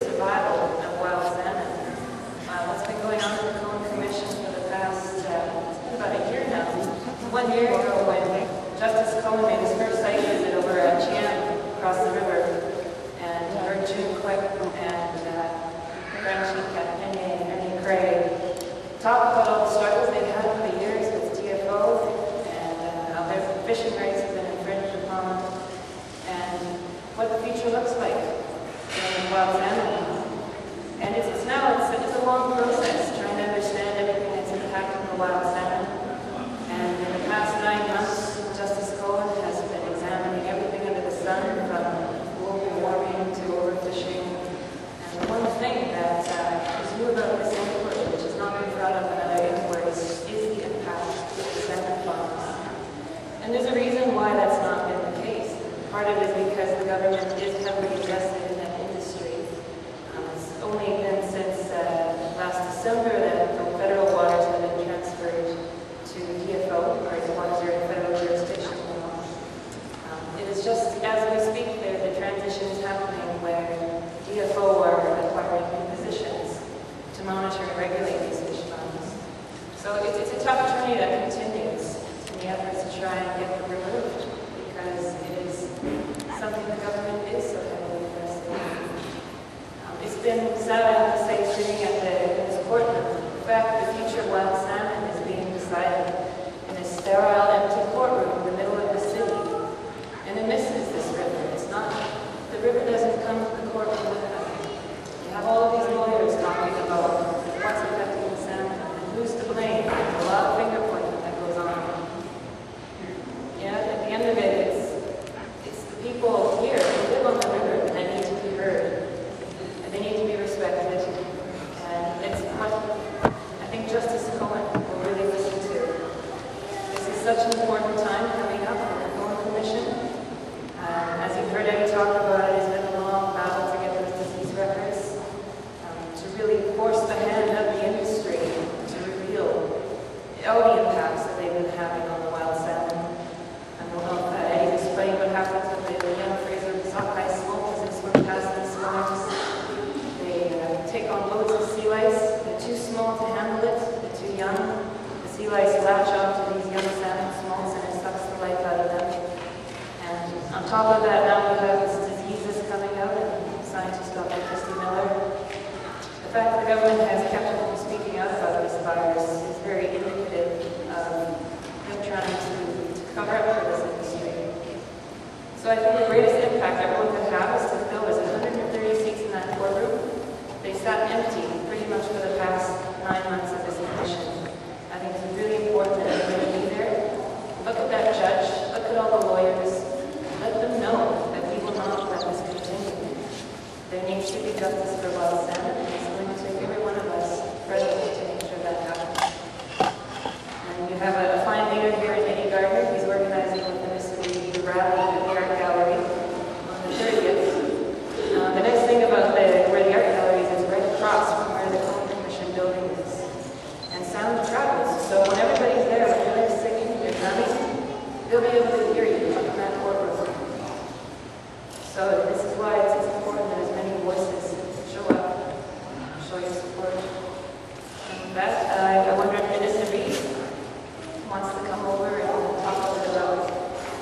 survival of wild salmon. What's been going on in the Cone Commission for the past, it's been about a year now. 1 year ago when Justice Cone made his first site visit over at Chiam across the river and heard June Quick and Grand Chief Captain and Craig talk about all the struggles they've had over the years with TFO and how their fishing rights have been infringed upon and what the future looks like in wild salmon. And it's a long process trying to understand everything that's impacting the wild salmon. And in the past 9 months, Justice Cohen has been examining everything under the sun, from global warming to overfishing. And the one thing that is new about this inquiry, which has not been brought up in other inquiries, is the impact of the salmon farms. And there's a reason why that's not been the case. Part of it is because the government is heavily invested in that industry. It's only been since last December that the federal waters have been transferred to TFO, or the waters are in federal jurisdiction now. It is just as we speak there, the transition is happening where TFO are acquiring new positions to monitor and regulate these fish farms. So it's a tough journey that continues in the efforts to try and get them removed, because it is something the government is so heavily invested in. It's been sad, I have to say, sitting at this courtroom. In fact, the future of wild salmon is being decided in a sterile, empty courtroom in the middle of the city. And it misses this river. It's not, the river doesn't come to the courtroom with them. You have all of these lawyers talking about what's affecting the salmon and who's to blame. There's a lot of finger pointing that goes on. Yeah, at the end of it, it's the people here who live on the river that need to be heard. And they need to be respected. And it's what I think Justice Cohen will really listen to. This is such an important time coming up for the Cone Commission. As you've heard Eddie talk about it, it's been a long battle to get those disease records, to really force the hand of the industry to reveal all the impacts that they've been having on the wild salmon. I don't know if Eddie was explaining what happens with the young Fraser sockeye smoke as they swim past these swimmers. They take on loads of sea lice. They're too small to handle it. They're too young. The sea lice latch onto these young salmon smolts and it sucks the life out of them. And on top of that, now we have this diseases coming out, and scientist Dr. Christy Miller. The fact that the government has kept from speaking out about this virus is very indicative of them trying to cover up for this industry. So I think the greatest impact everyone could have is to fill. There's 130 seats in that courtroom. They sat empty pretty much for the past 9 months of this commission. I think it's really important that everybody be there. Look at that judge. Look at all the lawyers. Let them know that we will not let this continue. There needs to be justice for wild salmon, and it's going to take every one of us present to make sure that happens. And you have a fine leader here in Eddie Gardner. He's organizing with the Mississippi the rally at the Art Gallery on the 30th. The nice thing about where the Art Gallery is right across from where the Cone Commission building is. And sound travels. So when everybody's there, when they're singing, they're drumming, they'll be able to hear you from that courtroom. So this is why it's important that as many voices show up, show your support. And with that, I wonder if Minister Reed wants to come over and talk a little bit about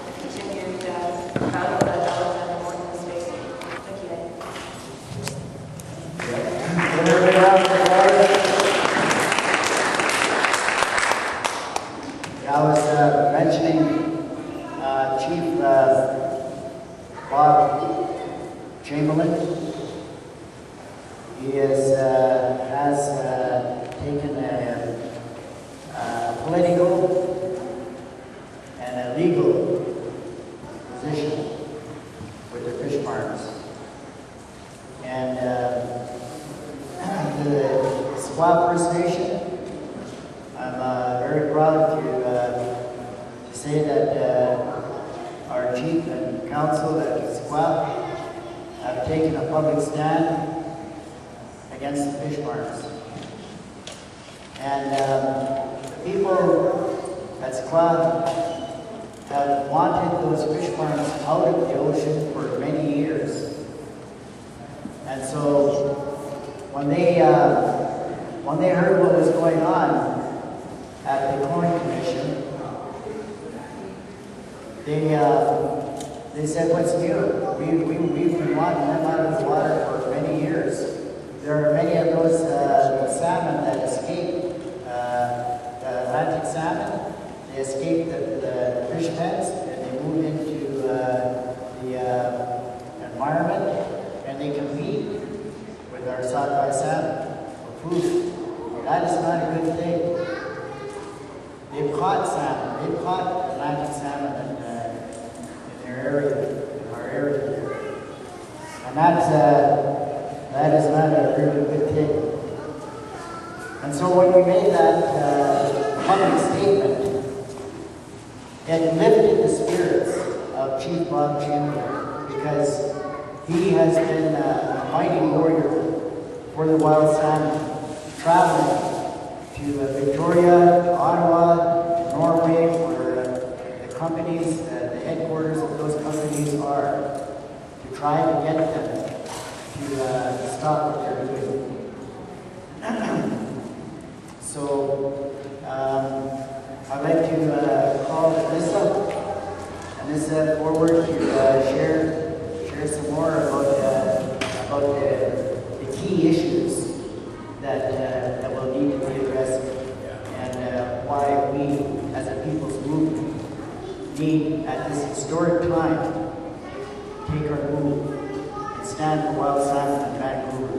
the continued battle that wild salmon warden is facing. Thank you, Eddie. I was mentioning Chief Bob Chamberlain. He has taken a political and a legal position with the fish farms. And to the Squaw First Nation, I'm very proud to say that our chief and council at Squaw have taken a public stand against the fish farms. And the people at Squaw have wanted those fish farms out of the ocean for many years. And so when they heard what was going on at the Corn Commission, they said, "What's new? We've been wanting them out of the water for many years. There are many of those salmon that escaped, the Atlantic salmon. They escaped the fish pens and they moved into the environment, and they compete with our sockeye salmon for food. That is not a good thing. They've caught salmon. They've caught Atlantic salmon in their area, in our area there, and that is not a really good thing. And so when we made that public statement, it lifted the spirits of Chief Bob Chamberlain, because he has been a mighty warrior for the wild salmon, traveling to Victoria, to Ottawa, to Norway, where the companies, the headquarters of those companies are, to try to get them to stop what they're doing. So I'd like to call Alyssa forward to share some more about the key issues that will need to be addressed, and why we as a people's movement need at this historic time take our move and stand for wild salmon in Vancouver.